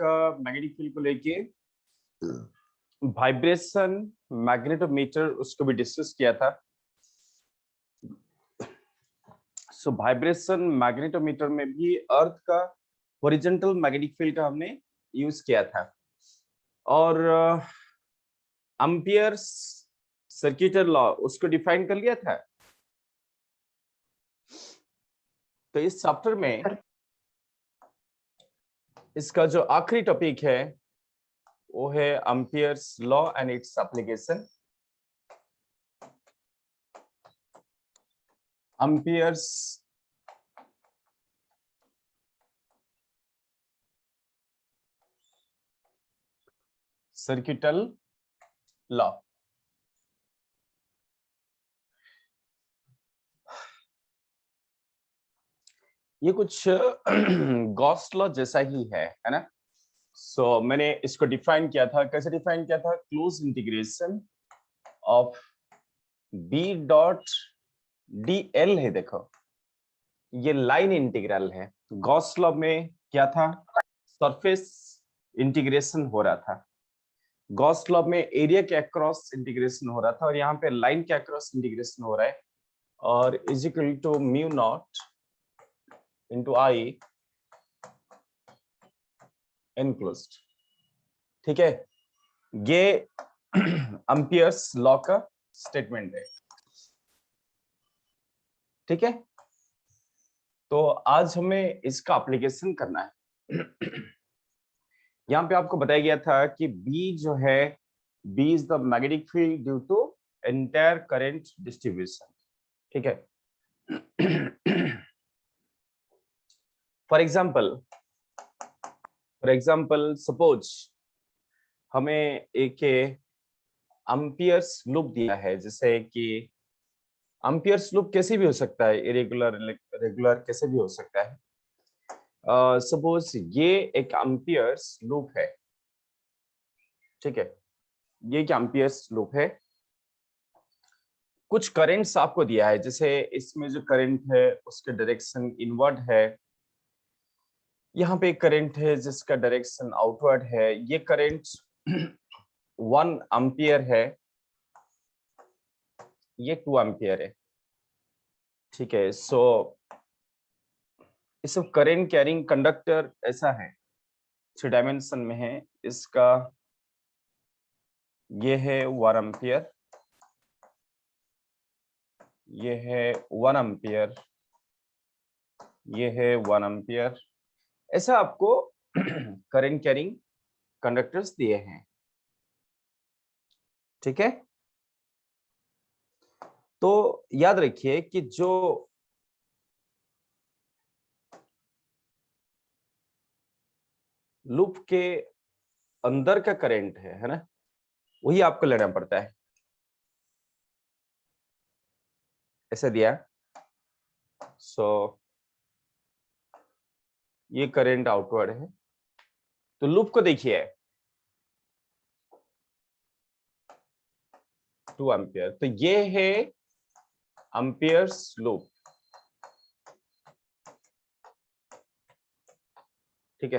का magnetic field को लेके वाइब्रेशन मैग्नेटोमीटर उसको भी डिस्कस किया था। सो वाइब्रेशन मैग्नेटोमीटर में भी अर्थ का हॉरिजॉन्टल मैग्नेटिक फील्ड का हमने यूज किया था और एम्पियर्स सर्किटल लॉ उसको डिफाइन कर लिया था। तो इस चैप्टर में इसका जो आखिरी टॉपिक है वो है Ampere's law and its application. Amperes circuital law. ये कुछ गॉस लॉ जैसा ही है ना। सो मैंने इसको डिफाइन किया था, कैसे डिफाइन किया था? Close integration of B dot D L है। देखो ये लाइन इंटीग्रल है। गॉस लॉ में क्या था? सरफेस इंटीग्रेशन हो रहा था। गॉस लॉ में एरिया के अक्रॉस इंटीग्रेशन हो रहा था और यहाँ पे लाइन के अक्रॉस इंटीग्रेशन हो रहा है और is equal to mu naught into I enclosed. ठीक है, ये एम्पियर्स लॉ का स्टेटमेंट है। ठीक है, तो आज हमें इसका एप्लीकेशन करना है। यहाँ पे आपको बताया गया था कि B जो है, B is the magnetic field due to entire current distribution. ठीक है, फॉर एग्जाम्पल सपोज हमें एक एम्पियर्स लूप दिया है, जैसे कि एम्पियर्स लूप कैसे भी हो सकता है, इरेगुलर रेगुलर कैसे भी हो सकता है। सपोज ये एक एम्पियर्स लूप है। ठीक है, ये एक एम्पियर्स लूप है। कुछ करंट्स आपको दिया है, जैसे इसमें जो करंट है उसके डायरेक्शन इनवर्ड है। यहाँ पे एक करंट है जिसका डायरेक्शन आउटवर्ड है। ये करंट 1 एम्पियर है, ये 2 एम्पियर है। ठीक है, सो इस करंट कैरिंग कंडक्टर ऐसा है, 3 डायमेंशन में है। इसका ये है 1 एम्पियर, ये है 1 एम्पियर, ये है 1 एम्पियर। ऐसा आपको करंट कैरिंग कंडक्टर्स दिए हैं। ठीक है, तो याद रखिए कि जो लूप के अंदर का करंट है ना, वही आपको लेना पड़ता है। ऐसे दिया, सो ये करंट आउटवर्ड है। तो लूप को देखिए 2 एम्पियर, तो ये है एम्पियर्स लूप। ठीक है,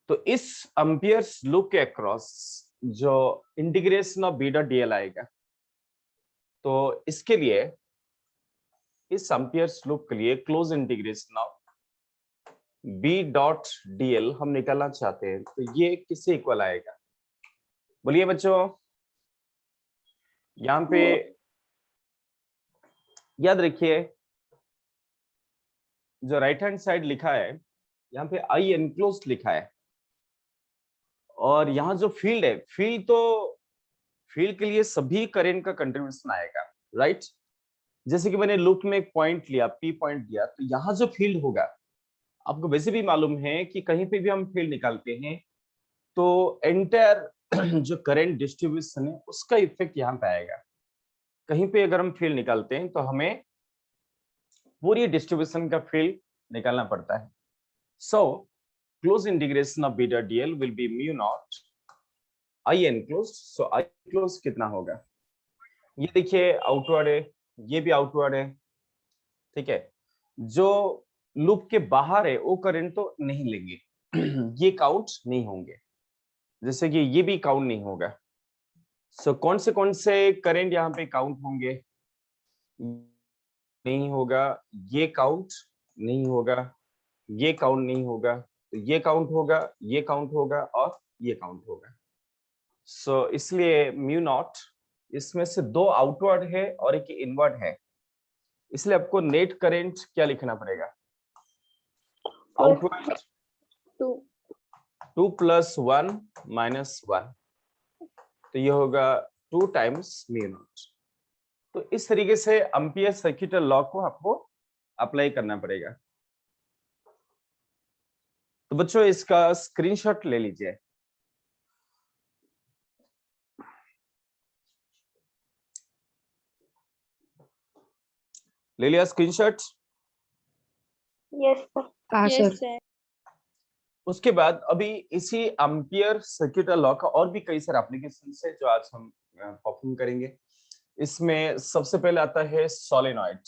तो इस एम्पियर्स लूप के अक्रॉस जो integration of B dot DL आएगा, तो इसके लिए इस एम्पियर्स लूप के लिए close integration of B dot DL हम निकालना चाहते हैं, तो ये किससे इक्वल आएगा? बोलिए बच्चों। यहाँ पे याद रखिए, जो राइट हैंड साइड लिखा है यहाँ पे आई एनक्लोज लिखा है, और यहाँ जो फील्ड है, फील्ड के लिए सभी करंट का कंट्रीब्यूशन आएगा, राइट। जैसे कि मैंने लूप में एक पॉइंट लिया, पी पॉइंट दिया, तो यहाँ जो फील्ड होगा, आपको वैसे भी मालूम है कि कहीं पे भी हम फील्ड निकालते हैं तो एंटायर जो करंट डिस्ट्रीब्यूशन है उसका इफेक्ट यहाँ पे आएगा। कहीं पे अगर हम फील्ड निकालते हैं तो हमें पूरी डिस्ट्रीब्यूशन का फील्ड निकालना पड़ता है। So close integration of B dot DL will be mu naught I enclose. So I close कितना होगा? ये देखिए आउटवर्ड है, ये भी आउटवर्ड है। ठीक है, जो लूप के बाहर है वो करंट तो नहीं लेंगे, ये काउंट नहीं होंगे, जैसे कि ये भी काउंट नहीं होगा। सो कौन से करंट यहाँ पे काउंट होंगे? नहीं होगा, ये काउंट नहीं होगा, ये काउंट नहीं होगा, तो ये काउंट होगा, ये काउंट होगा और ये काउंट होगा। सो इसलिए म्यू नॉट, इसमें से दो आउटवर्ड है और एक इनवर्ड है, इसलिए आपको नेट करंट क्या लिखना पड़ेगा? आउटवर्ड 2 + 1 - 1, तो ये होगा 2 टाइम्स म्यू नॉट। तो इस तरीके से एम्पियर सर्किट लॉ को आपको अप्लाई करना पड़ेगा। तो बच्चों इसका स्क्रीनशॉट ले लीजिए। ले लिया स्क्रीनशॉट? Yes sir. उसके बाद अभी इसी एम्पियर सर्किट लॉ का और भी कई सारे एप्लीकेशन है जो आज हम परफॉर्म करेंगे। इसमें सबसे पहले आता है सोलेनॉइड।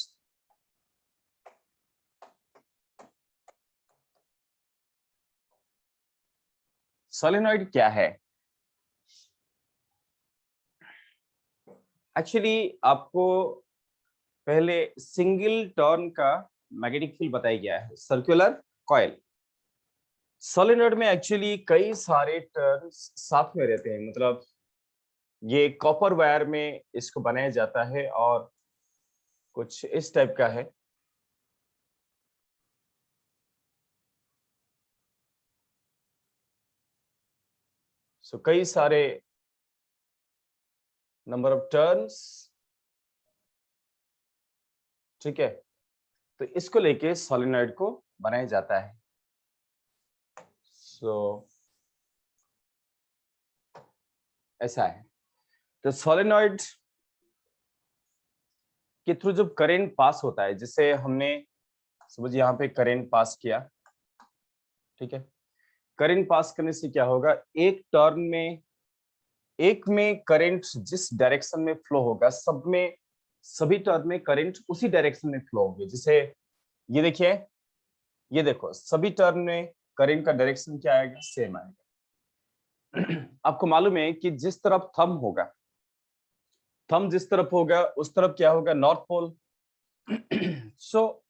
सोलेनॉइड क्या है? एक्चुअली आपको पहले सिंगल टर्न का मैग्नेटिक फील्ड बताया गया है, सर्कुलर कॉइल। सोलेनॉइड में एक्चुअली कई सारे टर्न्स साथ में रहते हैं, मतलब ये कॉपर वायर में इसको बनाया जाता है और कुछ इस टाइप का है। सो कई सारे नंबर ऑफ टर्न्स, ठीक है, तो इसको लेके सोलेनॉइड को बनाया जाता है। सो ऐसा है। तो सोलेनॉइड के थ्रू जब करंट पास होता है, जिसे हमने समझ यहाँ पे करंट पास किया, ठीक है, करंट पास करने से क्या होगा, एक टर्न में एक में करंट जिस डायरेक्शन में फ्लो होगा, सब में सभी टर्न में करंट उसी डायरेक्शन में फ्लो होगी। जैसे ये देखिए, ये देखो, सभी टर्न में करंट का डायरेक्शन क्या आएगा? सेम आएगा। आपको मालूम है कि जिस तरफ थंब होगा, थंब जिस तरफ होगा उस तरफ क्या होगा? नॉर्थ पोल। सो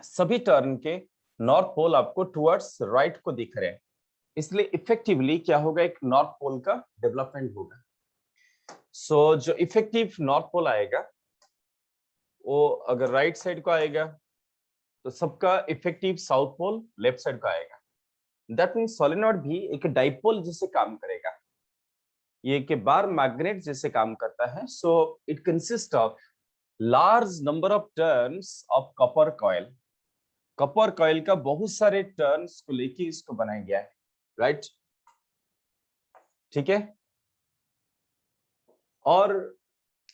सभी टर्न के नॉर्थ पोल आपको टुवर्ड्स राइट को दिख रहे हैं, इसलिए इफेक्टिवली क्या होगा? एक नॉर्थ पोल का डेवलपमेंट होगा। सो जो इफेक्टिव नॉर्थ पोल आएगा वो अगर राइट साइड को आएगा तो सबका effective south pole left side को आएगा। दैट मीन्स सोलेनॉइड भी एक डाइपोल जैसे काम करेगा, ये एक बार मैग्नेट जैसे काम करता है। So it consist of large number of turns of copper coil. Copper coil का बहुत सारे टर्न्स को लेके इसको बनाया गया है, राइट? ठीक है। और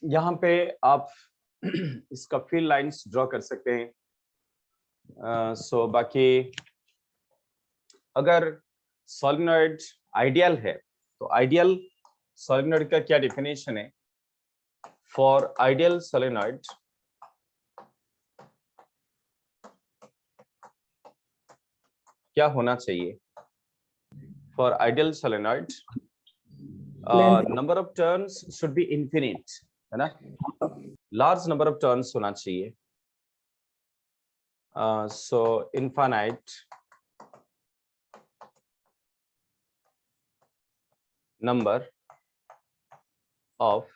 यहाँ पे आप इसका फील्ड लाइंस ड्रॉ कर सकते हैं। सो बाकी अगर सोलेनॉइड आइडियल है तो आइडियल सोलेनॉइड का क्या डेफिनेशन है? फॉर आइडियल सोलेनॉइड क्या होना चाहिए? For ideal solenoid number of turns should be infinite, है ना? लार्ज नंबर ऑफ टर्न्स होना चाहिए। सो इनफाइनाइट नंबर ऑफ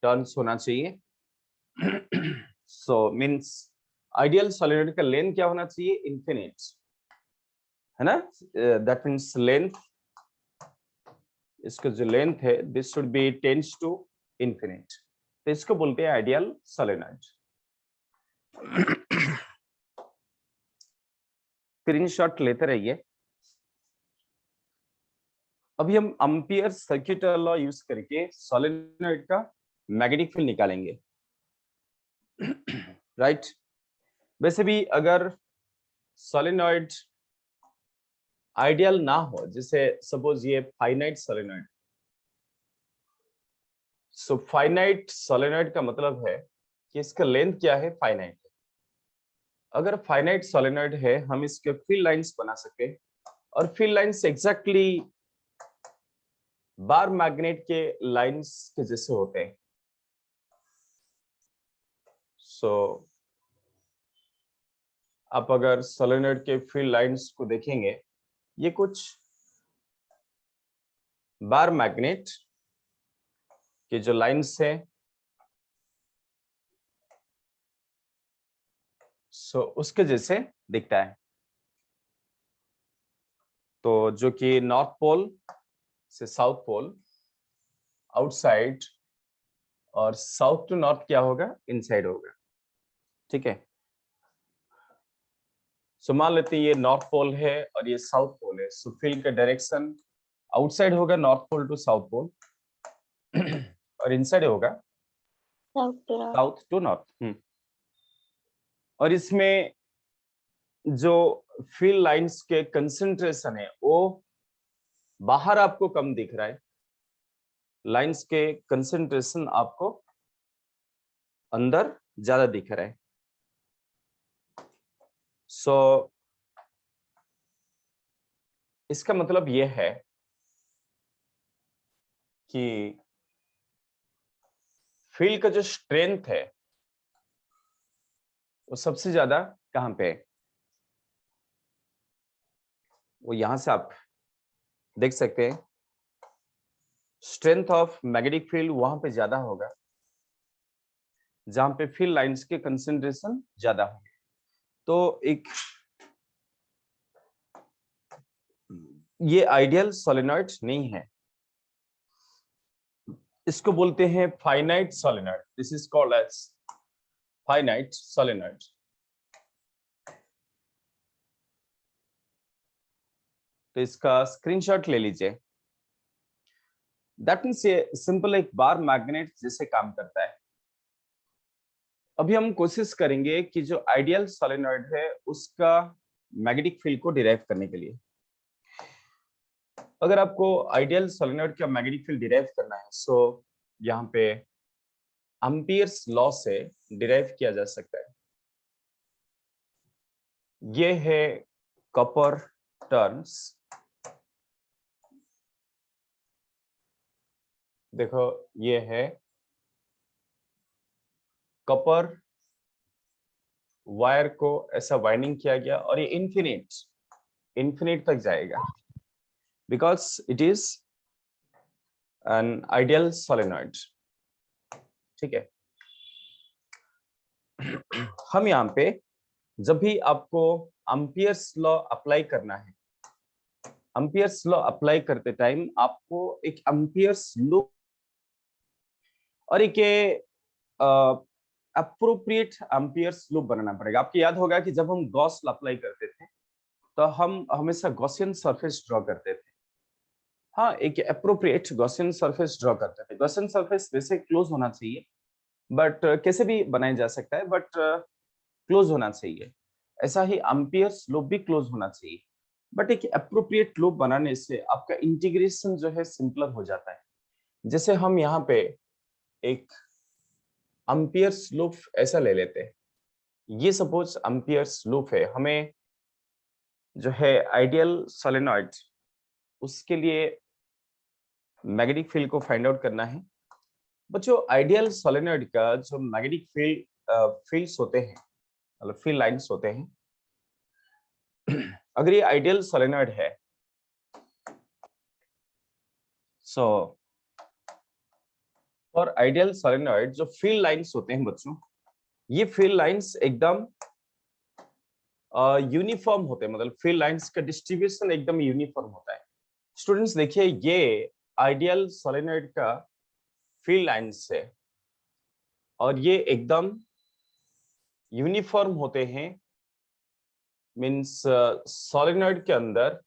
टर्न्स होना चाहिए। सो मींस आइडियल सोलेनॉइड का लेंथ क्या होना चाहिए? इनफिनिट, है ना? दैट मींस लेंथ, इसका जो लेंथ है this should be tends to infinite, तो इसको बोलते हैं आइडियल सोलेनॉइड। स्क्रीनशॉट लेते रहिए। अभी हम एम्पियर सर्किट लॉ यूज करके सोलेनॉइड का मैग्नेटिक फील्ड निकालेंगे, राइट? वैसे भी अगर सोलेनॉइड आइडियल ना हो, जैसे सपोज ये finite solenoid, so finite solenoid का मतलब है कि इसका लेंथ क्या है? फाइनाइट। अगर फाइनाइट सोलेनॉइड है, हम इसके फील्ड लाइंस बना सके, और field lines exactly bar magnet के लाइंस के जैसे होते हैं। सो आप अगर सोलेनॉइड के फील्ड लाइंस को देखेंगे, ये कुछ बार मैग्नेट के जो लाइंस है, सो उसके जैसे दिखता है। तो जो कि नॉर्थ पोल से साउथ पोल आउटसाइड, और साउथ टू नॉर्थ क्या होगा, इनसाइड होगा। ठीक है, सो मान लेते हैं ये नॉर्थ पोल है और ये साउथ पोल है, सो फील्ड का डायरेक्शन आउटसाइड होगा north pole to south pole, और इनसाइड होगा साउथ टू नॉर्थ। और इसमें जो फील्ड लाइंस के कंसंट्रेशन है वो बाहर आपको कम दिख रहा है, लाइंस के कंसंट्रेशन आपको अंदर ज्यादा दिख रहा है। सो इसका मतलब यह है कि फील्ड का जो स्ट्रेंथ है वो सबसे ज्यादा कहां पे है, वो यहां से आप देख सकते हैं। स्ट्रेंथ ऑफ मैग्नेटिक फील्ड वहां पे ज्यादा होगा जहां पे फील्ड लाइंस के कंसंट्रेशन ज्यादा होंगे। तो एक ये आइडियल सोलेनॉइड नहीं है, इसको बोलते हैं finite solenoid. This is called as finite solenoid. तो इसका स्क्रीनशॉट ले लीजिए। दैट मीन्स ये सिंपल एक बार मैग्नेट जैसे काम करता है। अभी हम कोशिश करेंगे कि जो आइडियल सोलेनॉइड है उसका मैग्नेटिक फील्ड को डिराइव करने के लिए। अगर आपको आइडियल सोलेनॉइड का मैग्नेटिक फील्ड डिराइव करना है, सो यहाँ पे एम्पियर्स लॉ से डिराइव किया जा सकता है। ये है कॉपर टर्न्स। देखो ये है कॉपर वायर को ऐसा वाइंडिंग किया गया और ये इन्फिनिट तक जाएगा, because it is an ideal solenoid. ठीक है, हम यहाँ पे जब भी आपको एम्पियर्स लॉ अप्लाई करना है, एम्पियर्स लॉ अप्लाई करते टाइम आपको एक एम्पियर्स लूप और एक अप्रोप्रिएट एम्पियर्स लूप बनाना पड़ेगा। आपको याद होगा कि जब हम गॉस लॉ अप्लाई करते थे तो हम हमेशा गॉसियन सरफेस ड्रॉ करते थे। हाँ, एक अप्रोप्रिएट गॉसियन सरफेस ड्रॉ करते थे। गॉसियन सरफेस वैसे क्लोज होना चाहिए, बट कैसे भी बनाया जा सकता है, बट क्लोज होना चाहिए। ऐसा ही एम्पियर्स लूप भी क्लोज होना चाहिए, बट एक अप्रोप्रिएट लूप बनाने से आपका इंटीग्रेशन जो है सिंपलर हो जाता है। जैसे हम यहाँ पे एक एम्पियर्स लूप ऐसा ले लेते हैं, ये सपोज एम्पियर्स लूप है, हमें जो है आइडियल सोलेनॉइड उसके लिए मैग्नेटिक फील्ड को फाइंड आउट करना है। बच्चों आइडियल सोलेनॉइड का जो मैग्नेटिक फील्ड्स होते हैं, मतलब फील्ड लाइंस होते हैं, अगर ये आइडियल सोलेनॉइड है, सो फॉर आइडियल सोलेनॉइड जो फील्ड लाइंस होते हैं बच्चों, ये फील्ड लाइंस एकदम यूनिफॉर्म होते हैं, मतलब फील्ड लाइंस का डिस्ट्रीब्यूशन एकदम यूनिफॉर्म होता है। स्टूडेंट्स देखिए, ये आइडियल सोलेनॉइड का फील्ड लाइंस है और ये एकदम यूनिफॉर्म होते हैं। मींस सोलेनॉइड के अंदर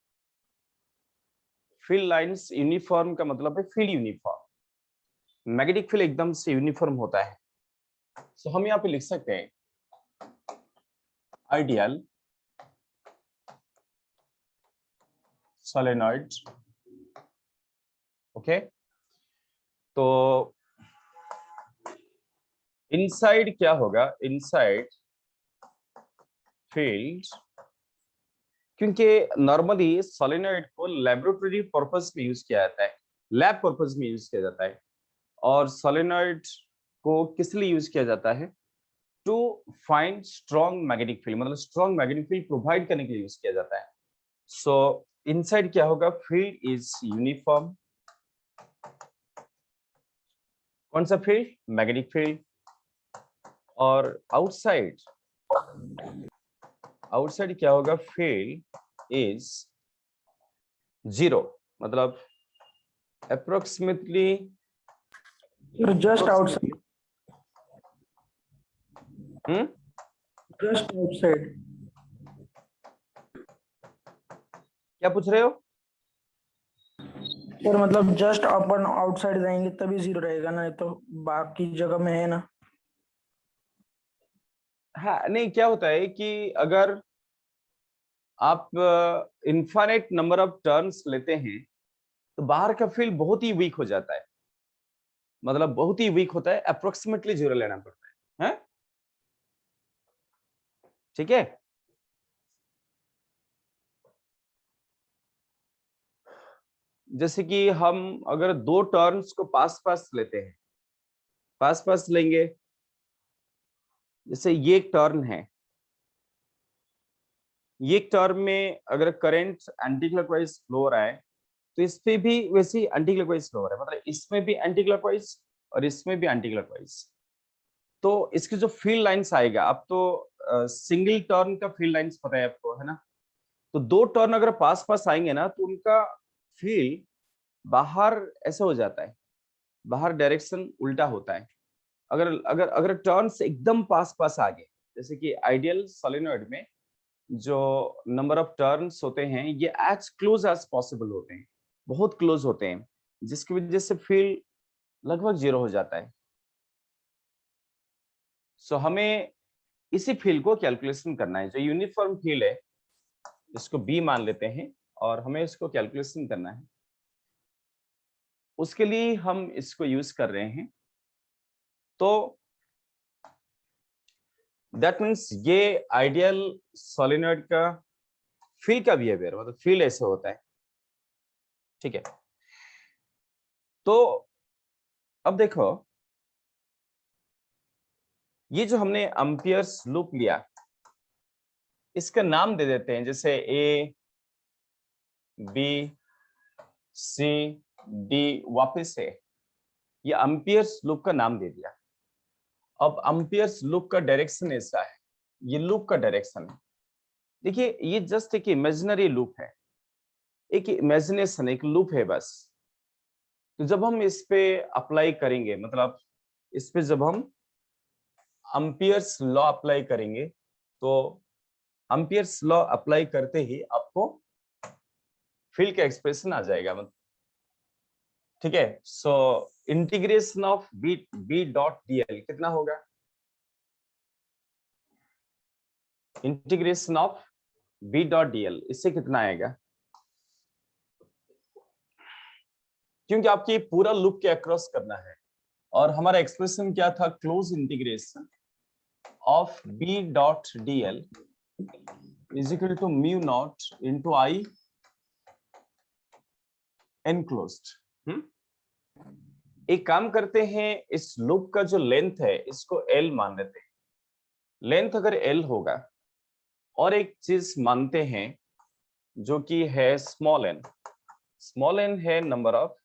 फील्ड लाइंस यूनिफॉर्म का मतलब है फील्ड यूनिफॉर्म, मैग्नेटिक फील्ड एकदम से यूनिफॉर्म होता है। सो हम यहाँ पे लिख सकते हैं आइडियल सोलेनॉइड। ओके, तो इनसाइड क्या होगा, इनसाइड फील्ड, क्योंकि नॉर्मली सोलेनॉइड को लेबोरेटरी पर्पस में यूज किया जाता है, लैब पर्पस में यूज किया जाता है। और सोलेनॉइड को किस लिए यूज किया जाता है? To find strong magnetic field, मतलब स्ट्रॉन्ग मैग्नेटिक फील्ड प्रोवाइड करने के लिए यूज किया जाता है। सो इनसाइड क्या होगा? Field is uniform. कौन सा फील्ड? Magnetic field. और आउटसाइड, आउटसाइड क्या होगा? फील्ड इज जीरो, मतलब approximately just outside, just outside. क्या पूछ रहे हो? सर मतलब जस्ट अपन आउटसाइड जाएंगे तभी जीरो रहेगा ना, नहीं तो बाकी जगह में है ना। हाँ, नहीं, क्या होता है कि अगर आप इनफाइनाइट नंबर ऑफ टर्न्स लेते हैं तो बाहर का फील्ड बहुत ही वीक हो जाता है, मतलब बहुत ही वीक होता है, अप्रोक्सीमेटली जीरो लेना पड़ता है, हैं? ठीक है। जैसे कि हम अगर दो टर्न्स को पास पास लेते हैं, पास पास लेंगे, जैसे ये एक टर्न है, ये एक टर्न में अगर करंट एंटी क्लॉकवाइज फ्लो हो रहा है तो इस पे भी वैसे ही एंटी क्लॉकवाइज फ्लो हो रहा है, मतलब इसमें भी एंटी क्लॉकवाइज और इसमें भी एंटी क्लॉकवाइज। तो इसकी जो फील्ड लाइंस आएगा, अब तो सिंगल टर्न का फील्ड लाइंस पता है आपको, है ना? तो दो टर्न अगर पास पास आएंगे ना तो उनका फील्ड बाहर ऐसा हो जाता है, बाहर डायरेक्शन उल्टा होता है। अगर अगर अगर टर्न्स एकदम पास पास आ गए, जैसे कि आइडियल सोलेनॉइड में जो नंबर ऑफ टर्न्स होते हैं ये एज क्लोज एज पॉसिबल होते हैं, बहुत क्लोज होते हैं, जिसकी वजह से फील्ड लगभग जीरो हो जाता है। सो हमें इसी फील्ड को कैलकुलेशन करना है, जो यूनिफॉर्म फील्ड है इसको बी मान लेते हैं और हमें इसको कैलकुलेशन करना है। उसके लिए हम इसको यूज कर रहे हैं। तो दैट मीन्स ये आइडियल सोलेनॉइड का फील्ड का बिहेवियर, मतलब फील्ड ऐसे होता है, ठीक है। तो अब देखो, ये जो हमने एम्पियर्स लूप लिया, इसका नाम दे देते हैं, जैसे ए बी सी डी, वापस से ये एम्पियर्स लूप का नाम दे दिया। अब एम्पियर्स लूप का डायरेक्शन ऐसा है, ये लूप का डायरेक्शन है। देखिए ये जस्ट एक इमेजिनरी लूप है, एक इमेजिनेशन, एक लूप है बस। तो जब हम इस पे अप्लाई करेंगे, मतलब इस पे जब हम एम्पियर्स लॉ अप्लाई करेंगे तो एम्पियर्स लॉ अप्लाई करते ही आपको फील्ड का एक्सप्रेशन आ जाएगा, मतलब ठीक है। So integration of B dot DL कितना होगा? Integration of B dot DL, इससे कितना आएगा? क्योंकि आपकी पूरा लूप के अक्रॉस करना है और हमारा एक्सप्रेशन क्या था? Close integration of B dot DL is equal to mu naught into I enclosed. एक काम करते हैं, इस लूप का जो लेंथ है इसको एल मान लेते हैं। लेंथ अगर एल होगा, और एक चीज मानते हैं जो कि है स्मॉल एन। स्मॉल एन है number of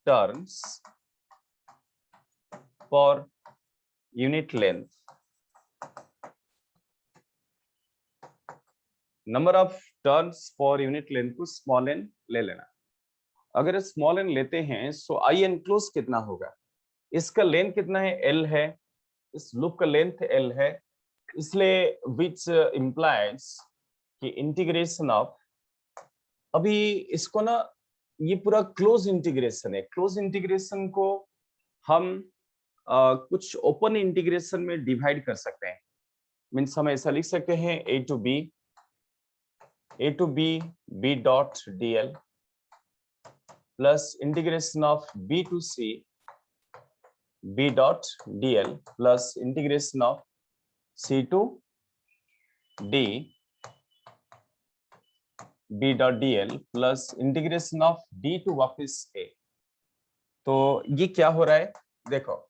turns for unit length. Number of turns for unit length को स्मॉल एन ले लेना। अगर स्मॉल एन लेते हैं सो आई एनक्लोज कितना होगा? इसका लेंथ कितना है? एल है, इस लूप का लेंथ एल है, इसलिए विच इंप्लाइज कि इंटीग्रेशन ऑफ, अभी इसको ना, ये पूरा क्लोज इंटीग्रेशन है। क्लोज इंटीग्रेशन को हम कुछ ओपन इंटीग्रेशन में डिवाइड कर सकते हैं। मीन्स हम ऐसा लिख सकते हैं a to b b dot dl plus integration of b to c b dot dl plus integration of c to d b dot D l plus integration of d to वापिस a. तो ये क्या हो रहा है, देखो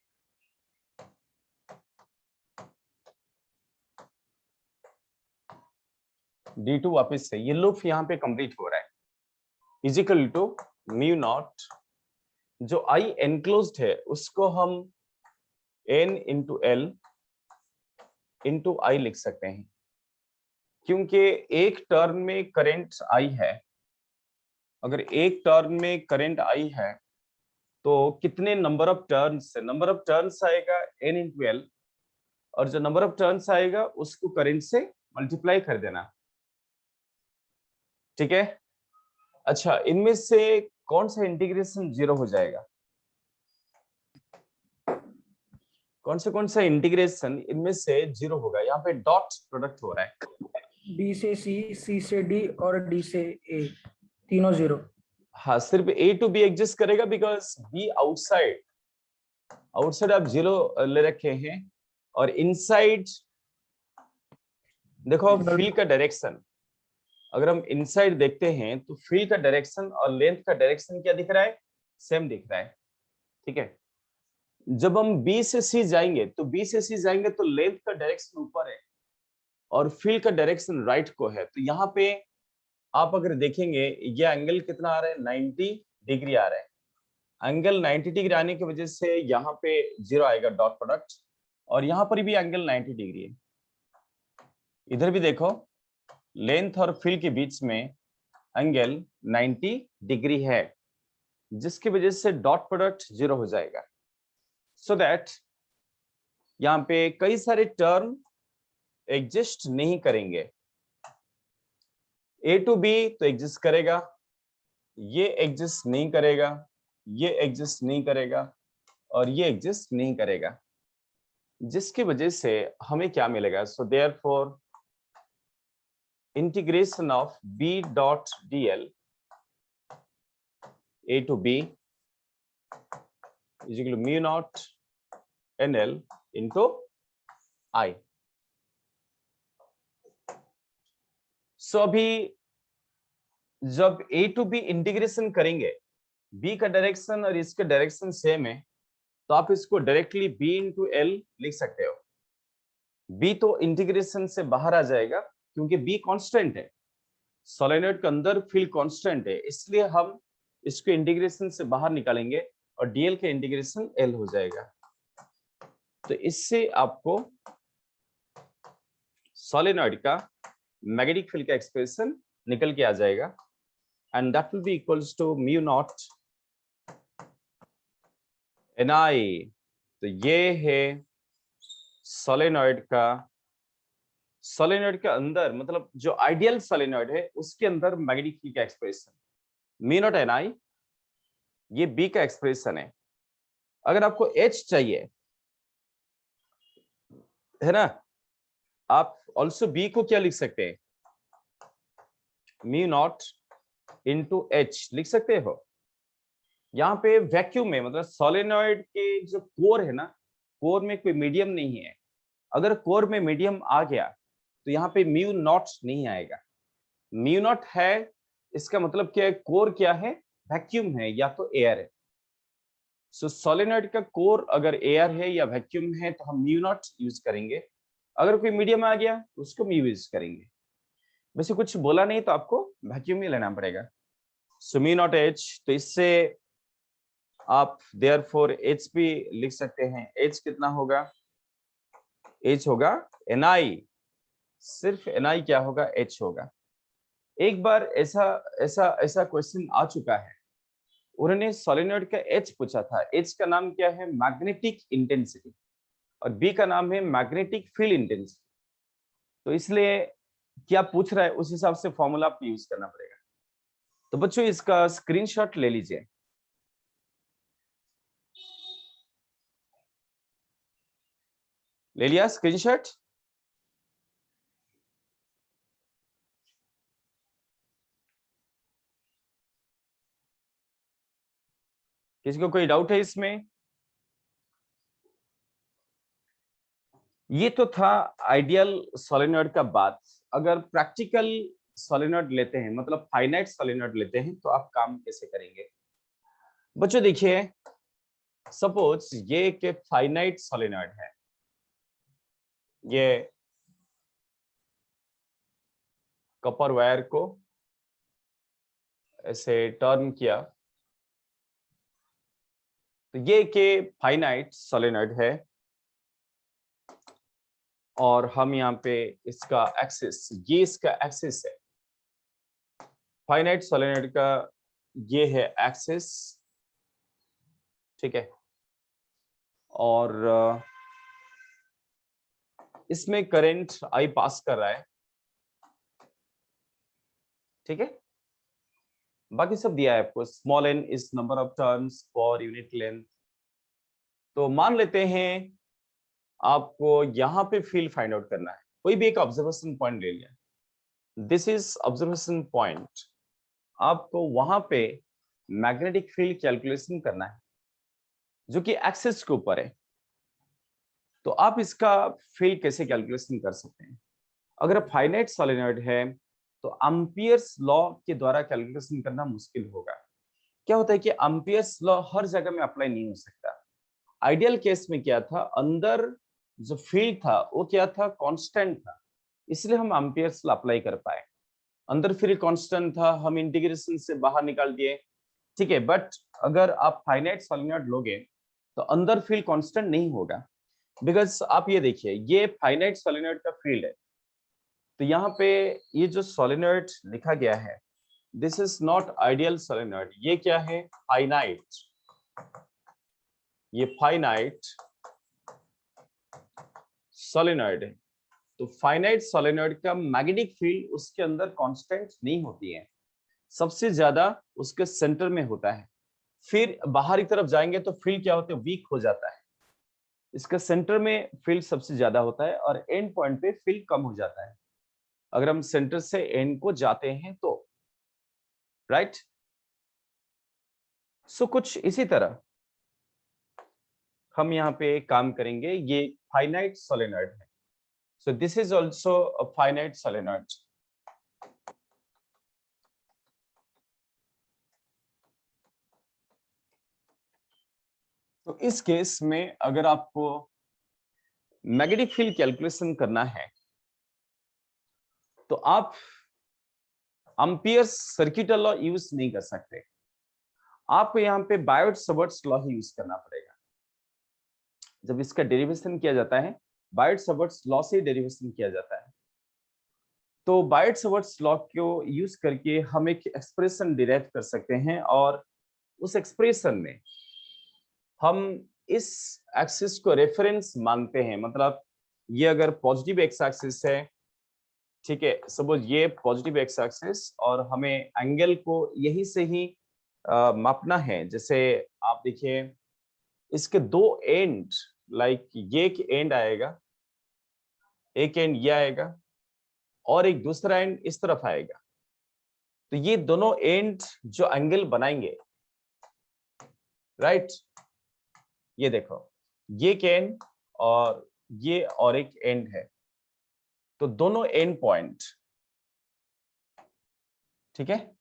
D to वापिस से ये लूप यहाँ पे कंप्लीट हो रहा है, is equal to mu naught, जो आई एनक्लोज्ड है उसको हम n into L into I लिख सकते हैं, क्योंकि एक टर्न में करंट आई है। अगर एक टर्न में करंट आई है तो कितने नंबर ऑफ टर्न्स है, नंबर ऑफ टर्न्स आएगा n इंटू एल, और जो नंबर ऑफ टर्न्स आएगा उसको करंट से मल्टीप्लाई कर देना, ठीक है। अच्छा, इनमें से कौन सा इंटीग्रेशन जीरो हो जाएगा, कौन सा इंटीग्रेशन इनमें से जीरो होगा, यहाँ पे डॉट प्रोडक्ट हो रहा है, बी से सी, सी से डी और डी से ए, तीनों जीरो। हाँ, सिर्फ ए टू बी एग्जिस्ट करेगा, बिकॉज बी आउटसाइड, आउटसाइड आप जीरो ले रखे हैं, और इनसाइड देखो फील्ड का डायरेक्शन, अगर हम इनसाइड देखते हैं तो फील्ड का डायरेक्शन और लेंथ का डायरेक्शन क्या दिख रहा है, सेम दिख रहा है, ठीक है। जब हम बी से सी जाएंगे तो बी से सी जाएंगे तो लेंथ का डायरेक्शन ऊपर है और फील्ड का डायरेक्शन राइट को है, तो यहाँ पे आप अगर देखेंगे ये एंगल कितना आ रहा है, 90 डिग्री आ रहा है। एंगल 90 डिग्री आने की वजह से यहाँ पे जीरो आएगा डॉट प्रोडक्ट, और यहाँ पर भी एंगल 90 डिग्री है। इधर भी देखो लेंथ और फील्ड के बीच में एंगल 90 डिग्री है, जिसकी वजह से डॉट प्रोडक्ट जीरो हो जाएगा। सो दैट यहाँ पे कई सारे टर्म एग्जिस्ट नहीं करेंगे, ए टू बी तो एग्जिस्ट करेगा, ये एग्जिस्ट नहीं करेगा, ये एग्जिस्ट नहीं करेगा, और ये एग्जिस्ट नहीं करेगा, जिसकी वजह से हमें क्या मिलेगा, so therefore integration of B dot D l a to b is equal to mu naught n l into i. सो अभी जब ए टू बी इंटीग्रेशन करेंगे, बी का डायरेक्शन और इसका डायरेक्शन सेम है, तो आप इसको डायरेक्टली बी इंटू एल लिख सकते हो। बी तो इंटीग्रेशन से बाहर आ जाएगा क्योंकि बी कांस्टेंट है, सोलेनॉइड के अंदर फील्ड कांस्टेंट है, इसलिए हम इसको इंटीग्रेशन से बाहर निकालेंगे और डीएल का इंटीग्रेशन एल हो जाएगा। तो इससे आपको सोलेनॉइड का मैग्नेटिक फील्ड का एक्सप्रेशन निकल के आ जाएगा, and that will be equals to mu naught Ni। तो ये है सोलेनॉइड के अंदर, मतलब जो आइडियल सोलेनॉइड है उसके अंदर मैग्नेटिक फील्ड का एक्सप्रेशन म्यू नॉट Ni, ये बी का एक्सप्रेशन है। अगर आपको H चाहिए है ना, आप ऑल्सो बी को क्या लिख सकते हैं, म्यू नॉट इंटू एच लिख सकते हो। यहाँ पे वैक्यूम में, मतलब सोलेनॉइड के जो कोर है ना, कोर में कोई मीडियम नहीं है, अगर कोर में मीडियम आ गया तो यहाँ पे म्यू नॉट नहीं आएगा। म्यू नॉट है, इसका मतलब क्या है, कोर क्या है, वैक्यूम है या तो एयर है। सो सोलेनॉइड का कोर अगर एयर है या वैक्यूम है तो हम म्यू नॉट यूज करेंगे, अगर कोई मीडियम आ गया तो उसको म्यू यूज करेंगे। वैसे कुछ बोला नहीं तो आपको वैक्यूम ही लेना पड़ेगा। सो म्यू नॉट एच, तो इससे आप देयरफॉर एच भी लिख सकते हैं। एच कितना होगा, एच होगा Ni, सिर्फ Ni क्या होगा, एच होगा। एक बार ऐसा ऐसा ऐसा क्वेश्चन आ चुका है, उन्होंने सोलेनॉइड का एच पूछा था, एच का नाम क्या है, मैग्नेटिक इंटेंसिटी, और बी का नाम है मैग्नेटिक फील्ड इंटेंसिटी। तो इसलिए क्या पूछ रहा है उस हिसाब से फॉर्मूला आप यूज करना पड़ेगा। तो बच्चों इसका स्क्रीनशॉट ले लीजिए। ले लिया स्क्रीनशॉट? किसी को कोई डाउट है इसमें? ये तो था आइडियल सोलेनॉइड का बात। अगर प्रैक्टिकल सोलेनॉइड लेते हैं, मतलब फाइनाइट सोलेनॉइड लेते हैं, तो आप काम कैसे करेंगे? बच्चों देखिए, सपोज ये एक फाइनाइट सोलेनॉइड है, ये कॉपर वायर को ऐसे टर्न किया, तो ये के फाइनाइट सोलेनॉइड है, और हम यहाँ पे इसका एक्सिस, ये इसका एक्सिस है, फाइनाइट सोलेनॉइड का ये है एक्सिस, ठीक है। और इसमें करंट आई पास कर रहा है, ठीक है। बाकी सब दिया है आपको, small N is number of turns for unit length. तो मान लेते हैं आपको यहाँ पे फील्ड फाइंड आउट करना है, कोई भी एक ऑब्जर्वेशन पॉइंट ले लिया, दिस इज ऑब्जर्वेशन पॉइंट। आपको वहां पे मैग्नेटिक फील्ड कैलकुलेशन करना है, जो कि एक्सिस के ऊपर है। तो आप इसका फील्ड कैसे कैलकुलेशन कर सकते हैं? अगर फाइनाइट सोलेनॉइड है तो एम्पियर्स लॉ के द्वारा कैलकुलेशन करना मुश्किल होगा। क्या होता है कि एम्पियर्स लॉ हर जगह में अप्लाई नहीं हो सकता। आइडियल केस में क्या था, अंदर जो फील्ड था वो क्या था, कांस्टेंट था, इसलिए हम एम्पियर्स लॉ अप्लाई कर पाए। अंदर फील्ड कांस्टेंट था, हम इंटीग्रेशन से बाहर निकाल दिए, ठीक है। बट अगर आप फाइनाइट सोलेनॉइड लोगे तो अंदर फील्ड कांस्टेंट नहीं होगा, बिकॉज आप ये देखिए, ये फाइनाइट सोलेनॉइड का फील्ड है। तो यहाँ पे ये जो सोलेनॉइड लिखा गया है, this is not ideal solenoid, ये क्या है, फाइनाइट, ये फाइनाइट सोलेनॉइड है। तो फाइनाइट सोलेनॉइड का मैग्नेटिक फील्ड उसके अंदर कांस्टेंट नहीं होती है, सबसे ज्यादा उसके सेंटर में होता है। फिर बाहरी तरफ जाएंगे तो फील्ड क्या होता है, वीक हो जाता है। इसका सेंटर में फील्ड सबसे ज्यादा होता है और एंड पॉइंट पे फील्ड कम हो जाता है, अगर हम सेंटर से एंड को जाते हैं तो, राइट। सो कुछ इसी तरह हम यहाँ पे काम करेंगे। ये फाइनाइट सोलेनॉइड है, so this is also a finite solenoid. तो इस केस में अगर आपको मैग्नेटिक फील्ड कैलकुलेशन करना है तो आप एम्पियर्स सर्किट लॉ यूज नहीं कर सकते, आपको यहाँ पे बायोट-सवर्ट्स लॉ ही यूज करना पड़ेगा। जब इसका डेरिवेशन किया जाता है, बायोट-सवर्ट्स लॉ से डेरिवेशन किया जाता है। तो बायोट-सवर्ट्स लॉ को यूज करके हम एक एक्सप्रेशन डिराइव कर सकते हैं, और उस एक्सप्रेशन में हम इस एक्सिस को रेफरेंस मानते हैं। मतलब ये अगर पॉजिटिव एक्स एक्सिस है, ठीक है, सपोज ये पॉजिटिव एक्स एक्सिस, और हमें एंगल को यही से ही मापना है। जैसे आप देखिए, इसके दो एंड, लाइक ये एक एंड आएगा, एक एंड ये आएगा, और एक दूसरा एंड इस तरफ आएगा। तो ये दोनों एंड जो एंगल बनाएंगे, राइट, ये देखो, ये एक एंड और ये और एक एंड है, तो दोनों एंड पॉइंट, ठीक है।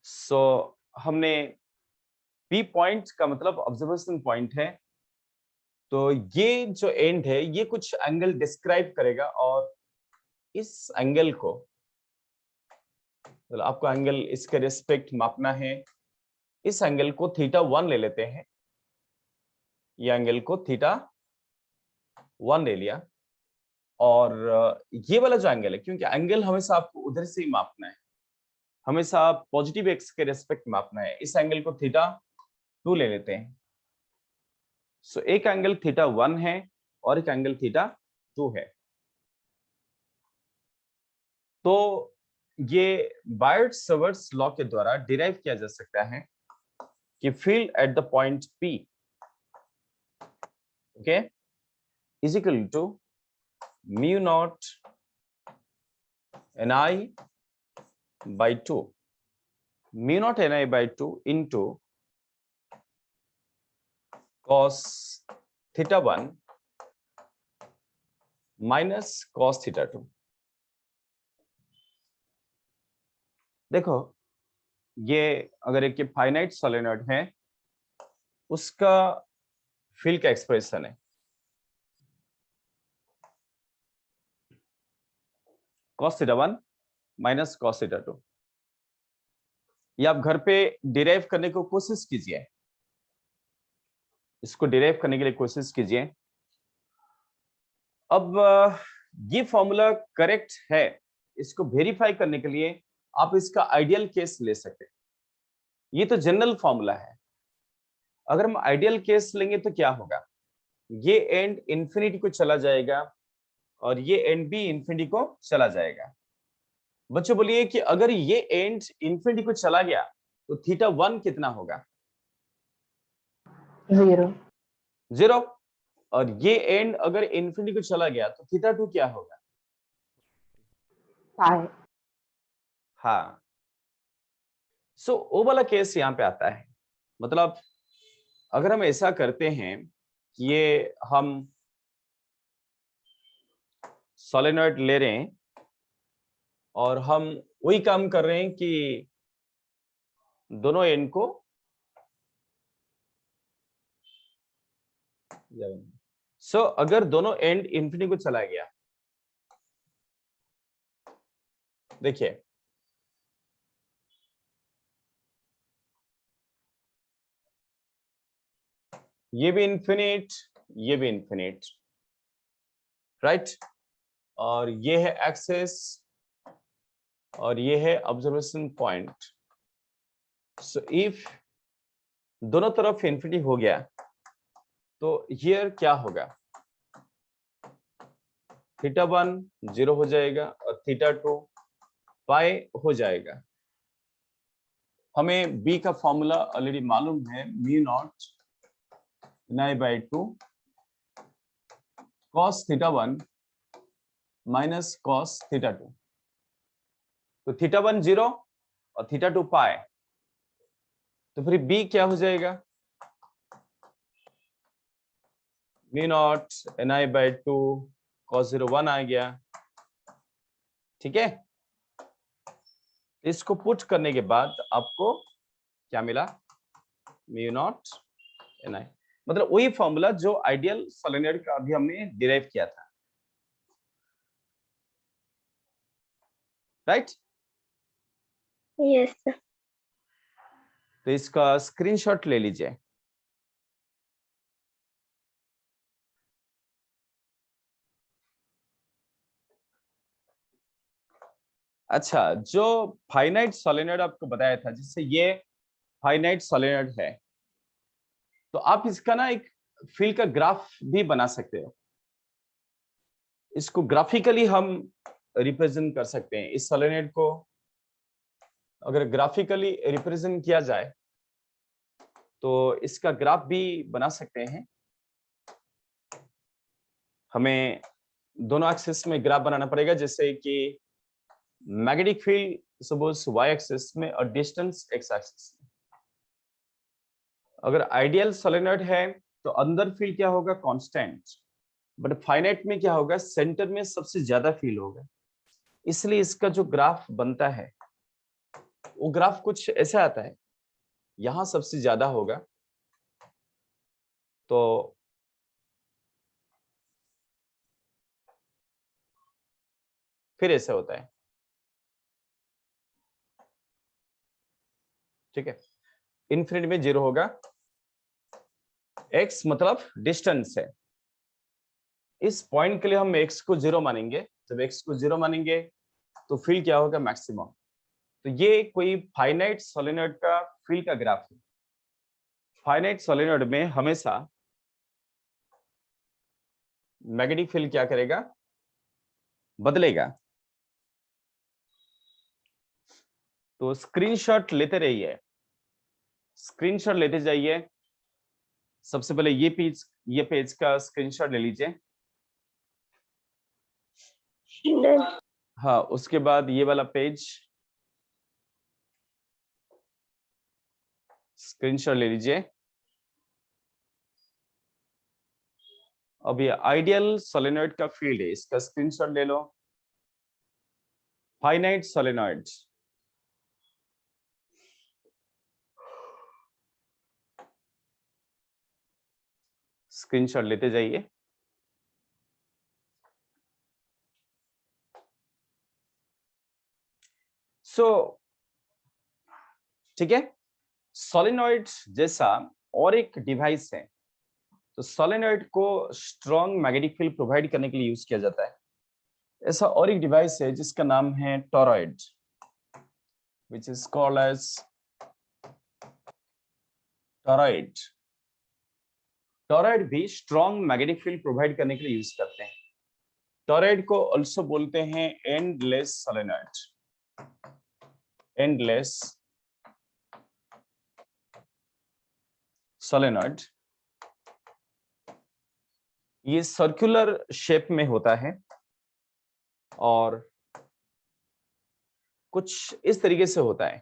सो हमने पी पॉइंट का मतलब ऑब्जर्वेशन पॉइंट है, तो ये जो एंड है ये कुछ एंगल डिस्क्राइब करेगा, और इस एंगल को, मतलब आपको एंगल इसके रिस्पेक्ट मापना है, इस एंगल को θ1 ले लेते हैं, ये एंगल को θ1 ले लिया। और ये वाला जो एंगल है, क्योंकि एंगल हमेशा आपको उधर से ही मापना है, हमेशा पॉजिटिव एक्स के रिस्पेक्ट मापना है, इस एंगल को θ2 ले लेते हैं। सो एक एंगल θ1 है और एक एंगल θ2 है। तो ये बायोट-सवर्ट्स लॉ के द्वारा डिराइव किया जा सकता है कि field at the point P, okay, is equal to mu naught Ni by 2, mu naught Ni by 2 into cos θ1 minus cos θ2। देखो ये अगर एक फाइनाइट सोलेनॉइड है, उसका फील्ड का एक्सप्रेशन है cos theta 1 minus cos theta 2। ये आप घर पे डिराइव करने को कोशिश कीजिए, इसको डिराइव करने के लिए कोशिश कीजिए। अब ये फॉर्मूला करेक्ट है, इसको वेरीफाई करने के लिए आप इसका आइडियल केस ले सकते हैं। ये तो जनरल फॉर्मूला है, अगर हम आइडियल केस लेंगे तो क्या होगा, ये एंड इंफिनिटी को चला जाएगा और ये एंड भी इंफिनिटी को चला जाएगा। बच्चों बोलिए कि अगर ये एंड इंफिनिटी को चला गया तो थीटा 1 कितना होगा? 0। और ये एंड अगर इंफिनिटी को चला गया तो थीटा 2 क्या होगा? पाई। हाँ, सो वो वाला केस यहाँ पे आता है। मतलब अगर हम ऐसा करते हैं कि ये हम सोलेनॉइड ले रहे हैं और हम वही काम कर रहे हैं कि दोनों एंड को अगर दोनों एंड इंफिनिटी को चला गया, देखिए ये भी इन्फिनिट, ये भी इन्फिनिट, राइट। और ये है एक्सेस और ये है ऑब्जर्वेशन पॉइंट। सो इफ दोनों तरफ इन्फिनिटी हो गया तो हियर क्या होगा, थीटा 1 0 हो जाएगा और थीटा 2 पाई हो जाएगा। हमें बी का फॉर्मूला ऑलरेडी मालूम है, mu naught ni by 2 cos theta 1 minus cos theta 2। तो थीटा 1 0 और थीटा 2 पाई, तो फिर बी क्या हो जाएगा, mu naught ni by 2 cos 0 1 आ गया, ठीक है। इसको पुट करने के बाद आपको क्या मिला, म्यू नॉट ni, मतलब वही फॉर्मूला जो आइडियल सोलेनॉइड का अभी हमने डिराइव किया था, राइट। Yes sir. तो इसका स्क्रीनशॉट ले लीजिए। अच्छा, जो फाइनाइट सोलेनॉइड आपको बताया था, जिससे ये फाइनाइट सोलेनॉइड है, तो आप इसका ना एक फील्ड का ग्राफ भी बना सकते हो। इसको ग्राफिकली हम रिप्रेजेंट कर सकते हैं। इस सोलेनॉइड को अगर ग्राफिकली रिप्रेजेंट किया जाए तो इसका ग्राफ भी बना सकते हैं। हमें दोनों एक्सिस में ग्राफ बनाना पड़ेगा, जैसे कि magnetic field suppose y axis में और डिस्टेंस x एक्सिस में। अगर आइडियल सोलेनॉइड है तो अंदर फील्ड क्या होगा, कांस्टेंट, बट फाइनाइट में क्या होगा, सेंटर में सबसे ज्यादा फील्ड होगा। इसलिए इसका जो ग्राफ बनता है वो ग्राफ कुछ ऐसा आता है, यहां सबसे ज्यादा होगा तो फिर ऐसा होता है, ठीक है। इनफिनिटी में 0 होगा, x मतलब डिस्टेंस है। इस पॉइंट के लिए हम x को 0 मानेंगे। जब x को 0 मानेंगे तो फील्ड क्या होगा, मैक्सिमम। तो ये कोई फाइनाइट सोलेनॉइड का फील्ड का ग्राफ है। फाइनाइट सोलेनॉइड में हमेशा मैग्नेटिक फील्ड क्या करेगा, बदलेगा। तो स्क्रीनशॉट लेते रहिए, स्क्रीनशॉट लेते जाइए। सबसे पहले ये पेज का स्क्रीनशॉट ले लीजिए। हाँ, उसके बाद ये वाला पेज स्क्रीनशॉट ले लीजिए। अब ये आइडियल सोलेनॉइड का फील्ड है, इसका स्क्रीनशॉट ले लो। फाइनाइट सोलेनॉइड, स्क्रीनशॉट लेते जाइए। सो ठीक है, सोलेनॉइड जैसा और एक डिवाइस है। तो सोलेनॉइड को स्ट्रॉन्ग मैग्नेटिक फील्ड प्रोवाइड करने के लिए यूज किया जाता है। ऐसा और एक डिवाइस है जिसका नाम है torrid, which is called as torrid. Torrid भी स्ट्रॉन्ग मैग्नेटिक फील्ड प्रोवाइड करने के लिए यूज करते हैं। टॉरॉइड को ऑल्सो बोलते हैं एंडलेस सोलेनॉइड। एंडलेस सोलेनॉइड ये सर्कुलर शेप में होता है और कुछ इस तरीके से होता है।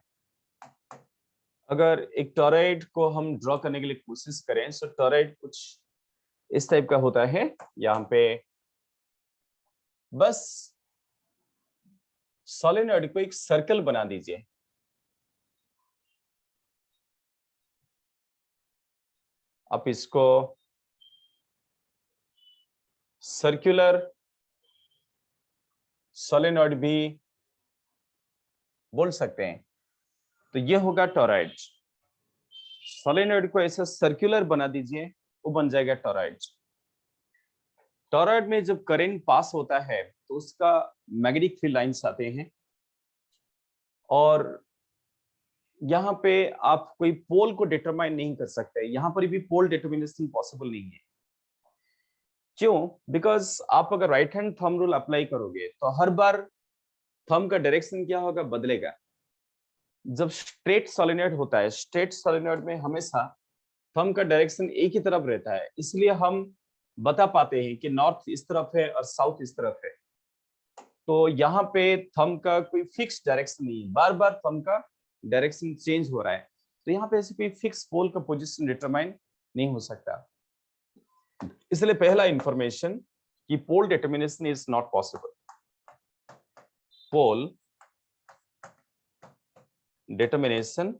अगर एक टॉरॉइड को हम ड्रॉ करने के लिए कोशिश करें तो टॉरॉइड कुछ इस टाइप का होता है। यहाँ पे बस सोलेनॉइड को एक सर्कल बना दीजिए। आप इसको सर्कुलर सोलेनॉइड भी बोल सकते हैं। तो ये होगा टॉरॉइड। सोलेनॉइड को ऐसा सर्कुलर बना दीजिए, वो बन जाएगा टॉरॉइड। टॉरॉइड में जब करंट पास होता है तो उसका मैग्नेटिक फील्ड लाइंस आते हैं और यहाँ पे आप कोई पोल को डिटरमाइन नहीं कर सकते। यहाँ पर भी पोल डिटर्मिनेशन पॉसिबल नहीं है। क्यों? बिकॉज आप अगर right hand thumb rule apply करोगे तो हर बार थंब का डायरेक्शन क्या होगा, बदलेगा। जब स्ट्रेट सोलेनॉइड होता है, स्ट्रेट सोलेनॉइड में हमेशा थंब का डायरेक्शन एक ही तरफ रहता है, इसलिए हम बता पाते हैं कि नॉर्थ इस तरफ है और साउथ इस तरफ है। तो यहाँ पे थंब का कोई फिक्स डायरेक्शन नहीं है, बार बार थंब का डायरेक्शन चेंज हो रहा है। तो यहाँ पे ऐसे कोई फिक्स पोल का पोजीशन डिटरमाइन नहीं हो सकता। इसलिए पहला इंफॉर्मेशन कि pole determination is not possible. Pole determination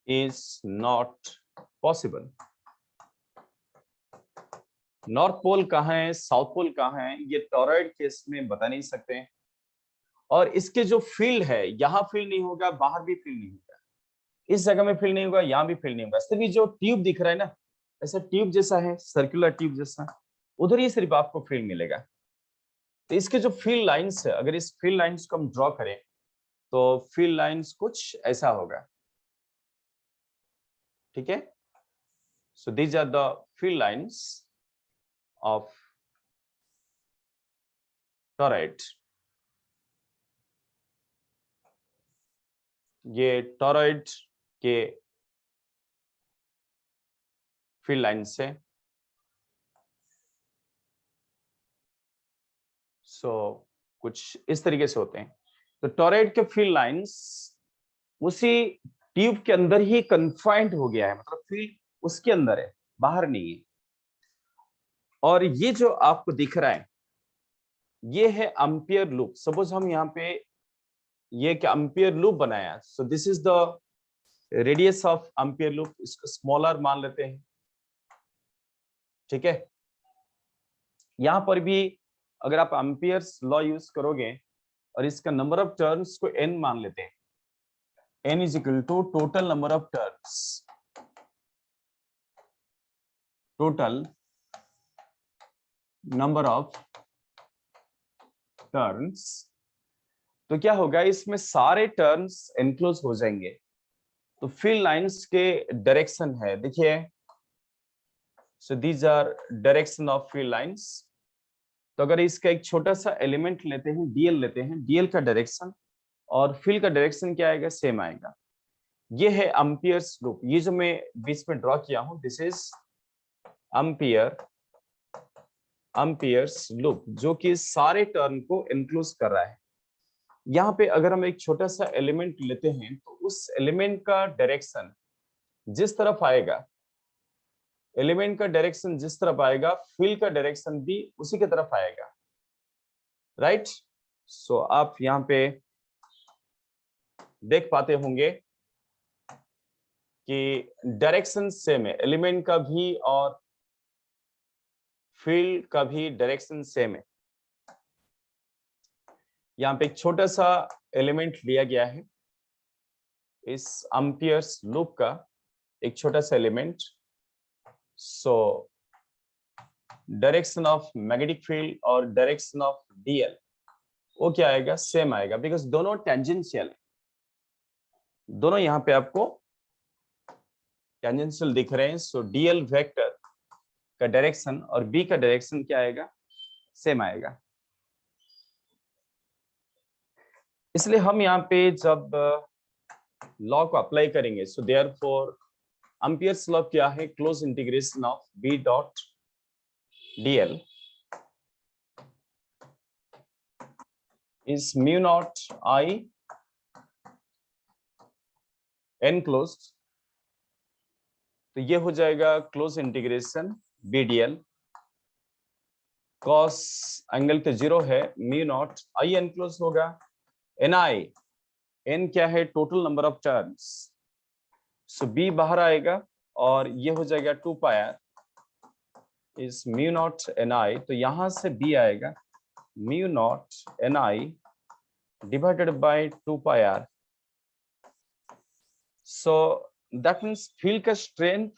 is not possible. North pole कहाँ है, साउथ पोल कहाँ है, ये टॉरॉइड केस में बता नहीं सकते हैं। और इसके जो फील्ड है, यहाँ फील्ड नहीं होगा, बाहर भी फील्ड नहीं होगा, इस जगह में फील्ड नहीं होगा, यहाँ भी फील्ड नहीं होगा। सिर्फ जो ट्यूब दिख रहा है ना, ऐसा ट्यूब जैसा है, सर्कुलर ट्यूब जैसा, उधर ही सिर्फ आपको फील्ड मिलेगा। तो इसके जो फील्ड लाइंस है, अगर इस फील्ड लाइंस को हम ड्रॉ करें तो फील्ड लाइंस कुछ ऐसा होगा। ठीक है, so these are the field lines of toroid. ये टॉरॉइड के फील्ड लाइंस है। सो कुछ इस तरीके से होते हैं। तो टॉरॉइड के फील्ड लाइंस उसी ट्यूब के अंदर ही कन्फाइंड हो गया है, मतलब फील्ड उसके अंदर है, बाहर नहीं है। और ये जो आपको दिख रहा है, ये है एम्पियर लूप। सपोज हम यहाँ पे ये एम्पियर लूप बनाया, so this is the radius of ampere loop. इसको स्मॉलर मान लेते हैं। ठीक है, यहां पर भी अगर आप एम्पियर्स लॉ यूज करोगे और इसका नंबर ऑफ टर्न्स को n मान लेते हैं, n is equal to total number of turns, total number of turns, तो क्या होगा, इसमें सारे टर्न्स एनक्लोज हो जाएंगे। तो फील्ड लाइंस के डायरेक्शन है, देखिए, so these are direction of field lines. तो अगर इसका एक छोटा सा एलिमेंट लेते हैं, डीएल लेते हैं, डीएल का डायरेक्शन और फील्ड का डायरेक्शन क्या आएगा, सेम आएगा। ये है एम्पियर्स लूप। ये जो मैं बीच में ड्रॉ किया हूं, दिस इज एम्पियर्स लूप, जो कि सारे टर्न को एनक्लोज कर रहा है। यहाँ पे अगर हम एक छोटा सा एलिमेंट लेते हैं तो उस एलिमेंट का डायरेक्शन जिस तरफ आएगा, एलिमेंट का डायरेक्शन जिस तरफ आएगा, फील्ड का डायरेक्शन भी उसी के तरफ आएगा। राइट? सो आप यहाँ पे देख पाते होंगे कि डायरेक्शन सेम है, एलिमेंट का भी और फील्ड का भी डायरेक्शन सेम है। यहाँ पे एक छोटा सा एलिमेंट लिया गया है, इस एम्पियर्स लूप का एक छोटा सा element. So direction of magnetic field और डायरेक्शन ऑफ डीएल वो क्या आएगा, सेम आएगा, बिकॉज दोनों टेंजेंशियल है। दोनों यहाँ पे आपको टेंजेंशियल दिख रहे हैं। सो डीएल वेक्टर का डायरेक्शन और बी का डायरेक्शन क्या आएगा, सेम आएगा। इसलिए हम यहाँ पे जब लॉ को अप्लाई करेंगे, सो देयरफॉर एम्पियर्स लॉ क्या है, close integration of B dot DL is mu naught I enclosed। तो ये हो जाएगा close integration B DL, cos angle तो 0 है, mu naught I enclosed होगा, ni n क्या है, total number of terms. So b बाहर आएगा और ये हो जाएगा 2 पाई r इस mu naught ni। तो यहां से b आएगा mu naught ni divided by 2 pi r। So that means field का स्ट्रेंथ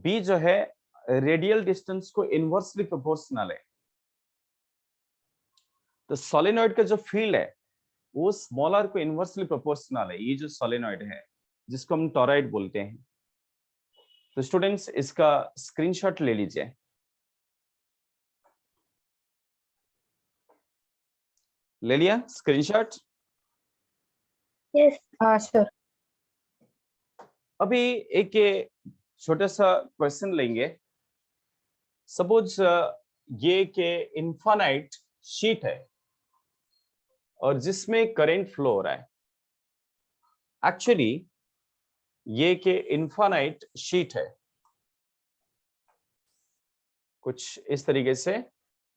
b जो है रेडियल डिस्टेंस को इनवर्सली प्रोपोर्शनल है। तो सोलेनॉइड का जो फील्ड है वो स्मॉलर को इनवर्सली प्रोपोर्शनल है। ये जो सोलेनॉइड है जिसको हम टॉरॉइड बोलते हैं। तो स्टूडेंट्स इसका स्क्रीनशॉट ले लीजिए। ले लिया स्क्रीनशॉट? यस। हाँ सर। अभी एक छोटा सा क्वेश्चन लेंगे। सपोज ये के इनफाइनाइट शीट है और जिसमें करंट फ्लो हो रहा है। एक्चुअली ये के इनफाइनाइट शीट है, कुछ इस तरीके से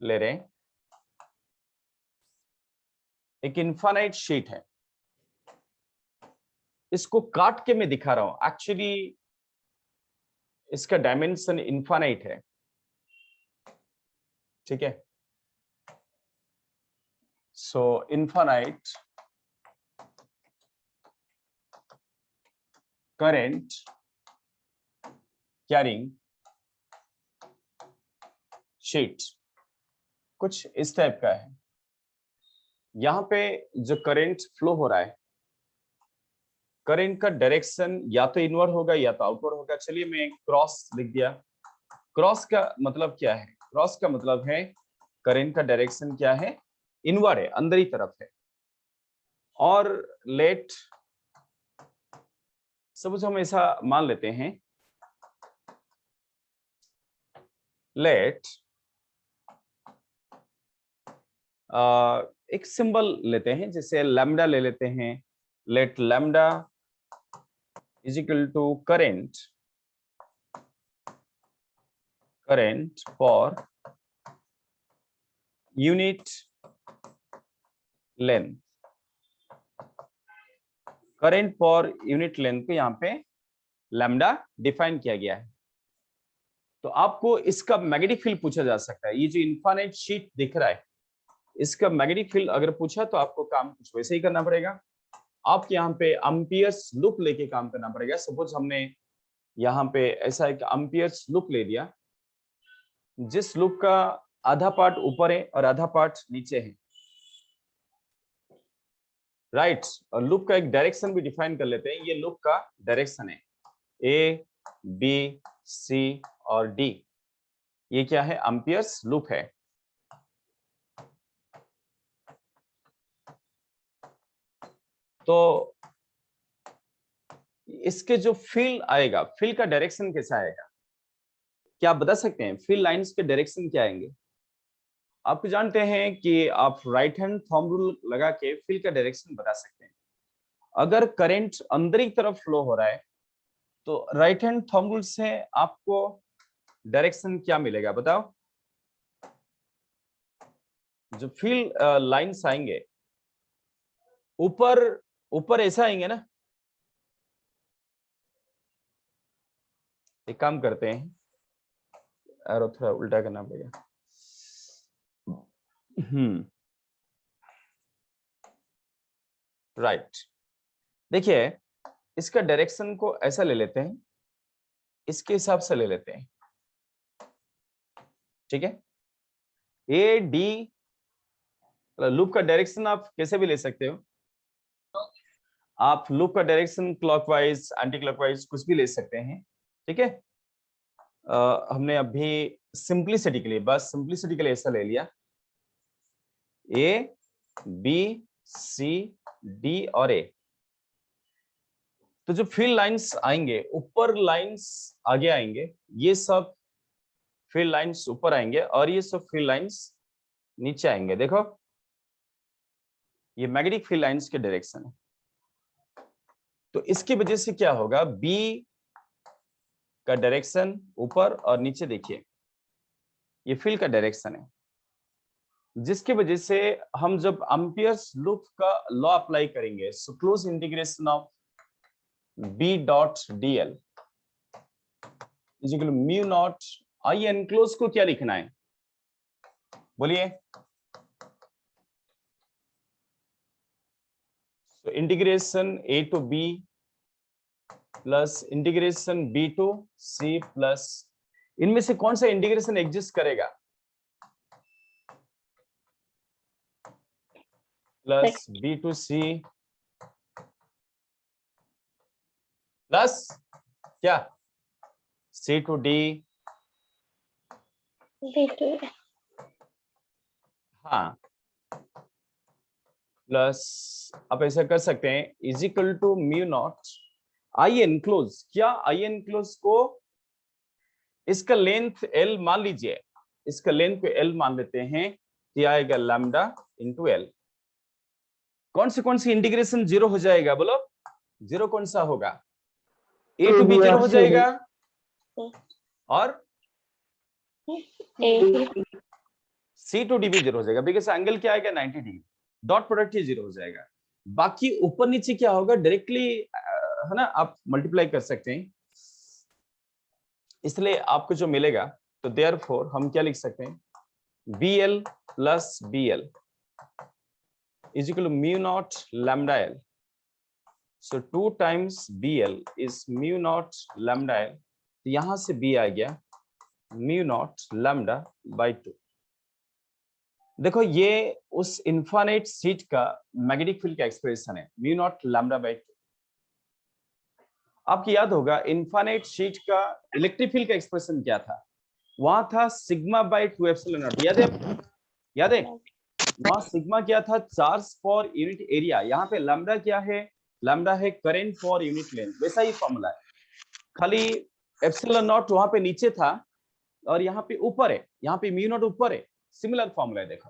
ले रहे हैं। एक इनफाइनाइट शीट है, इसको काट के मैं दिखा रहा हूं। एक्चुअली इसका डायमेंशन इनफाइनाइट है, ठीक है। सो इनफाइनाइट करंट कैरिंग शीट कुछ इस टाइप का है। यहां पे जो करंट फ्लो हो रहा है, करंट का डायरेक्शन या तो इनवर्ड होगा या तो आउटवर्ड होगा। चलिए मैं क्रॉस लिख दिया। क्रॉस का मतलब क्या है? क्रॉस का मतलब है करंट का डायरेक्शन क्या है, इनवर्ड है, अंदर ही तरफ है। और लेट सपोज हम ऐसा मान लेते हैं, लेट एक सिंबल लेते हैं, जैसे लैम्डा ले लेते हैं। Let lambda is equal to current for unit length. Current for unit length को यहाँ पे लैम्डा डिफाइन किया गया है। तो आपको इसका मैग्नेटिक फील्ड पूछा जा सकता है। ये जो इनफाइनाइट शीट दिख रहा है, इसका मैग्नेटिक फील्ड अगर पूछा तो आपको काम कुछ वैसे ही करना पड़ेगा। आपके यहाँ पे एम्पियर्स लूप लेके काम करना पड़ेगा। सपोज हमने यहाँ पे ऐसा एक एम्पियर्स लूप ले लिया, जिस लूप का आधा पार्ट ऊपर है और आधा पार्ट नीचे है, राइट। और लूप का एक डायरेक्शन भी डिफाइन कर लेते हैं। ये लूप का डायरेक्शन है ए बी सी और डी। ये क्या है? एम्पियर्स लूप है। तो इसके जो फील्ड आएगा, फील्ड का डायरेक्शन कैसा आएगा, क्या आप बता सकते हैं? फील्ड लाइंस के डायरेक्शन क्या आएंगे? आप जानते हैं कि आप राइट हैंड थंब रूल लगा के फील्ड का डायरेक्शन बता सकते हैं। अगर करंट अंदर की तरफ फ्लो हो रहा है तो राइट हैंड थंब रूल से आपको डायरेक्शन क्या मिलेगा बताओ? जो फील्ड लाइंस आएंगे ऊपर ऊपर ऐसा आएंगे ना, एक काम करते हैं, एरो थोड़ा उल्टा करना पड़ेगा। राइट, देखिए इसका डायरेक्शन को ऐसा ले लेते हैं, इसके हिसाब से ले लेते हैं, ठीक है। ए डी लूप का डायरेक्शन आप कैसे भी ले सकते हो, आप लूप का डायरेक्शन क्लॉकवाइज, एंटी क्लॉकवाइज कुछ भी ले सकते हैं, ठीक है। हमने अभी सिंपलिसिटी के लिए, बस सिंपलिसिटी के लिए ऐसा ले लिया, ए बी सी डी और ए। तो जो फील्ड लाइंस आएंगे, ऊपर लाइंस आगे आएंगे, ये सब फील्ड लाइंस ऊपर आएंगे और ये सब फील्ड लाइंस नीचे आएंगे। देखो ये मैग्नेटिक फील्ड लाइंस के डायरेक्शन है। तो इसकी वजह से क्या होगा, बी का डायरेक्शन ऊपर और नीचे, देखिए ये फील्ड का डायरेक्शन है, जिसकी वजह से हम जब एम्पियर्स लूप का लॉ अप्लाई करेंगे, so close integration of B dot DL is equal to mu naught I enclose को क्या लिखना है, बोलिए। So integration A to B plus integration B to C plus, इनमें से कौन सा इंटीग्रेशन एग्जिस्ट करेगा, plus B to C plus क्या C to D, हाँ प्लस आप ऐसा कर सकते हैं is equal to mu naught I enclose. क्या आई एनक्लोज को इसका लेंथ एल मान लीजिए, इसका लेंथ को एल मान लेते हैं, तो आएगा लैम्डा इंटू एल। कौन सी इंटीग्रेशन जीरो हो जाएगा, बोलो जीरो कौन सा होगा, ए टू बी जीरो हो जाएगा और सी टू डी भी जीरो हो जाएगा, बिकॉज एंगल क्या आएगा 90 डिग्री, डॉट प्रोडक्ट ही जीरो हो जाएगा। बाकी ऊपर नीचे क्या होगा डायरेक्टली, है ना, आप मल्टीप्लाई कर सकते हैं, इसलिए आपको जो मिलेगा, तो देयरफॉर हम क्या लिख सकते हैं, BL plus BL is equal to mu naught lambda L. So 2 times BL is mu naught lambda L, तो यहां से B आ गया म्यू नॉट लैम्डा बाय 2। देखो ये उस इनफाइनाइट शीट का मैग्नेटिक फील्ड का एक्सप्रेशन है, म्यू नॉट लैम्डा बाय 2। आपको याद होगा इनफाइनाइट शीट का इलेक्ट्रिक फील्ड का एक्सप्रेशन क्या था, वहां था सिग्मा बाय 2 एप्सिलॉन नॉट, याद है वहां सिग्मा क्या था, चार्ज फॉर यूनिट एरिया, यहाँ पे लैम्डा क्या है, लैम्डा है करंट फॉर यूनिट लेंथ, वैसा ही फॉर्मूला है, खाली एप्सिलॉन नॉट वहां पे नीचे था और यहाँ पे ऊपर है, यहाँ पे म्यू नॉट ऊपर है, सिमिलर फॉर्मूला है, देखो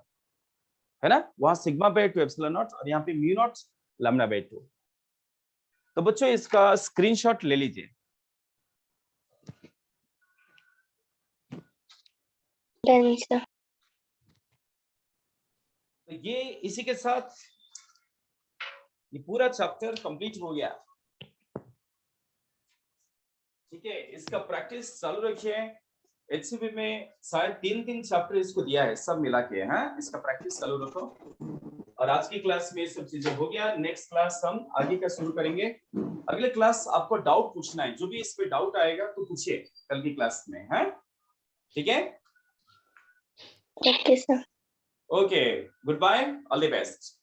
है ना, वहां सिग्मा बाय 2 एप्सिलॉन नॉट और यहाँ पे म्यू नॉट लैम्डा बाय 2। तो बच्चों इसका स्क्रीनशॉट ले लीजिए। तो ये इसी के साथ ये पूरा चैप्टर कंप्लीट हो गया, ठीक है। इसका प्रैक्टिस चालू रखिए, एचसीबी में शायद 3 चैप्टर इसको दिया है सब मिला के, हैं इसका प्रैक्टिस चालू रखो। और आज की क्लास में सब चीजें हो गया, नेक्स्ट क्लास हम आगे का शुरू करेंगे। अगले क्लास आपको डाउट पूछना है, जो भी इस पे डाउट आएगा तो पूछिए कल की क्लास में, है ठीक है। Okay sir, okay, good bye, all the best.